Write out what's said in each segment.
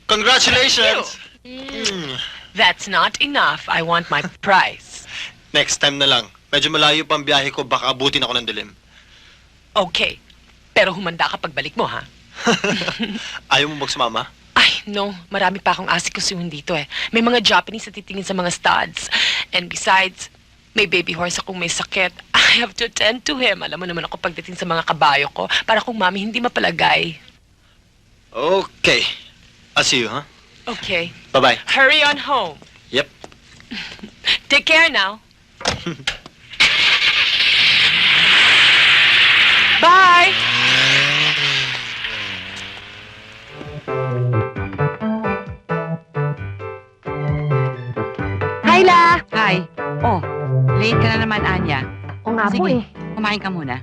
Congratulations! That's not enough. I want my prize. Next time na lang. Medyo malayo pa ang biyahe ko, baka abutin ako ng dilim. Okay. Pero humanda ka pagbalik mo, ha? Ayaw mo magsumama? Ay, no. Marami pa akong asikusuhin dito eh. May mga Japanese na titingin sa mga studs. And besides, may baby horse akong may sakit. I have to attend to him. Alam mo naman ako pagdating sa mga kabayo ko. Para kung mami hindi mapalagay. Okay. I'll see you, huh? Okay. Bye-bye. Hurry on home. Yep. Take care now. Bye! Hi, La! Hi. Oh, late ka na naman, Anya. O nga po Sige, eh. kumain ka muna.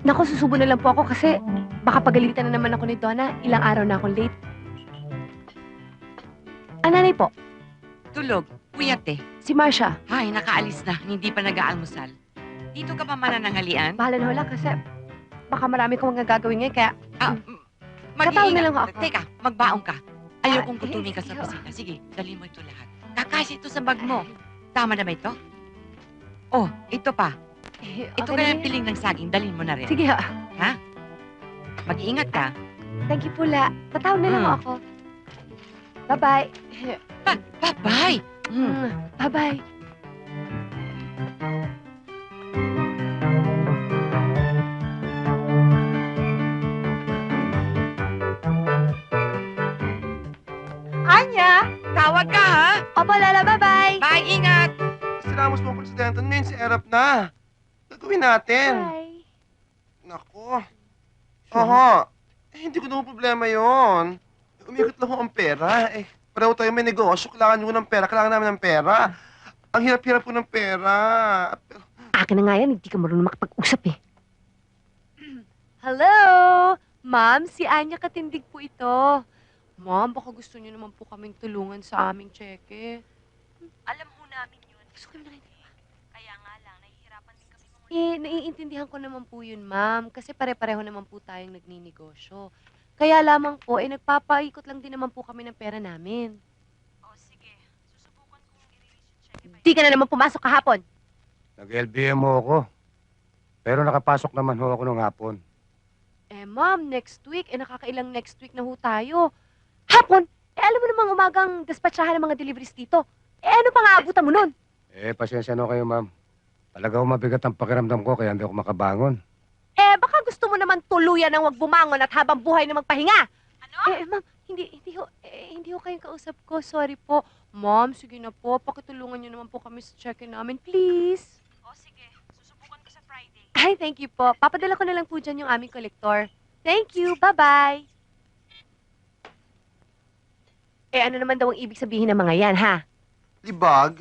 Naku, susubo na lang po ako kasi baka pagalitan na naman ako ni Donna. Ilang araw na akong late. Nanay po, Tulog. Puyat eh. si Marcia. Ay, nakaalis na. Hindi pa nag-aalmusal. Dito ka pa mananangalian? Bahala na wala kasi baka marami kong mga gagawin ngayon kaya Mag-iingat. na lang ako. Teka, magbaong ka. Ayokong Ah, kutumin ka sa sige. kusina. Sige, dali mo ito lahat. Kakasya ito sa bag mo. Tama na ba ito? Oh, ito pa. Ito okay kaya na yung yan. piling ng saging. Dalhin mo na rin. Sige ha. Mag-iingat ka. Thank you po, La. Tatawag na lang ako. Bye-bye. Bye-bye. Bye-bye. Anya! Tawag ka, ha? Opo, Lala. Bye-bye. Bye, ingat. Sinamos mo ang presidente ngayon si Erap na. Gagawin natin. Bye. Nako. Aha. Hindi ko naman problema yon. Umikot lang ho ang pera. Pareho tayo may negosyo. Kailangan nyo ng pera. Kailangan namin ng pera. Ang hirap-hirap po ng pera. Akin na nga yan. Hindi ka marunong makapag-usap eh. Hello! Ma'am, si Anya Katindig po ito. Ma'am, baka gusto niyo naman po kaming tulungan sa aming cheque. Alam ho namin yun. Gusto ko naman. Kaya nga lang, nahihirapan din kami mga... Naiintindihan ko naman po yun, ma'am. Kasi pare-pareho naman po tayong nagninegosyo. Kaya lamang po, nagpapaikot lang din naman po kami ng pera namin. O sige, susubukan kong i-release yung cheque. Di ka na naman pumasok kahapon. Nag-LBM mo ako. Pero nakapasok naman ho ako nung hapon. Ma'am, next week, nakakailang next week na ho tayo. Hapon? Alam mo namang umagang dispatchahan ng mga deliveries dito. Ano pang aabutan mo nun? Pasensya na kayo, ma'am. Talaga ho mabigat ang pakiramdam ko kaya hindi ako makabangon. Baka gusto mo naman tuluyan ng wag bumangon at habang buhay na magpahinga. Ano? Ma'am, hindi ho kayong kausap ko. Sorry po. Ma'am, sige na po. Pakitulungan niyo naman po kami sa check-in namin, please. O sige, susubukan ko sa Friday. Ay, thank you po. Papadala ko na lang po dyan yung aming kolektor. Thank you. Bye-bye. Ano naman daw ang ibig sabihin ng mga yan, ha? Libag?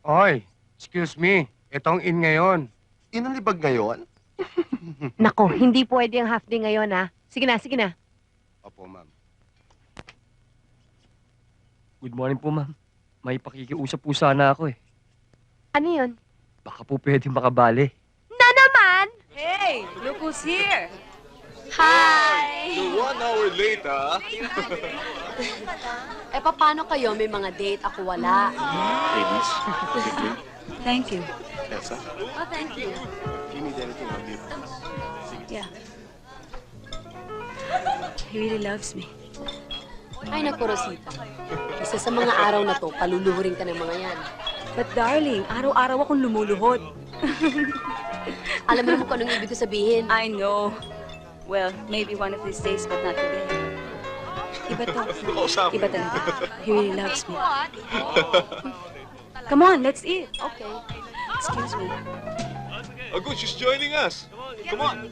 Oy, excuse me. Itong in ngayon. Inang libag ngayon? Nako, hindi pwede ang half day ngayon, ha? Sige na, sige na. Opo, ma'am. Good morning po, ma'am. May pakikiusap po sana ako eh. Ano yun? Baka po pwede makabali. Na naman! Hey, look who's here. Hi! You're 1 hour late, ha? Paano kayo? May mga date? Ako wala. Ladies, Thank you. Elsa, Oh, thank you. if you need anything, I'll be there. Yeah. He really loves me. Ay, naku, Rosita. Isa sa mga araw na to, paluluhurin ka ng mga yan. But darling, araw-araw akong lumuluhod. Alam mo naman kung anong ibig ko sabihin. I know. Well, maybe one of these days, but not today. Iba to. Iba talaga. He really loves me. Come on, let's eat. Okay. Excuse me. Oh, good, she's joining us. Come on.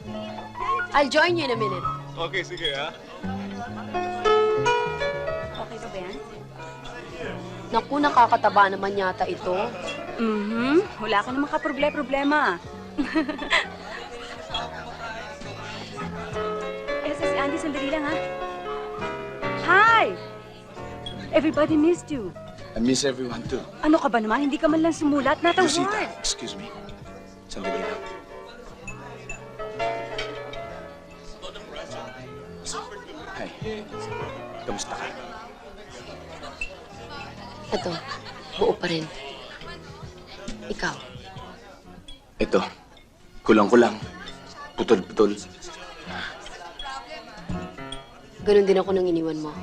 I'll join you in a minute. Okay, sige, ha? Okay ba yan? Naku, nakakataba naman yata ito. Wala ka namang kaproblema. Elsa, si Andy, sandali lang, ha? Hi! Everybody missed you. I miss everyone too. Ano ka ba naman? Hindi ka man lang sumulat. Not a Rosita, word. excuse me. Sandali lang. Hi. Kamusta ka? Ito, buo pa rin. Ikaw, Ito. Kulang-kulang. Putol-putol. ganun din ako nang iniwan mo.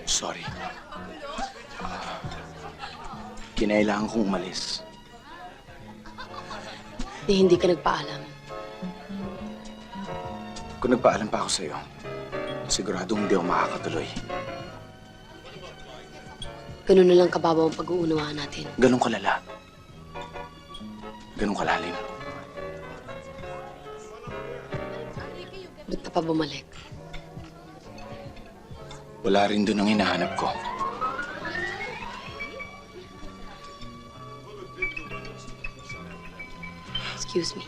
Sorry. Kinailangan kong umalis. Hindi ka nagpaalam. Kung nagpaalam pa ako sa'yo, siguradong hindi ako makakatuloy. Ganun na lang kababaw ang pag-uunawaan natin. Ganun kalala. Ganun kalalim. Ba't ka pa bumalik? Wala rin doon ang hinahanap ko. Excuse me.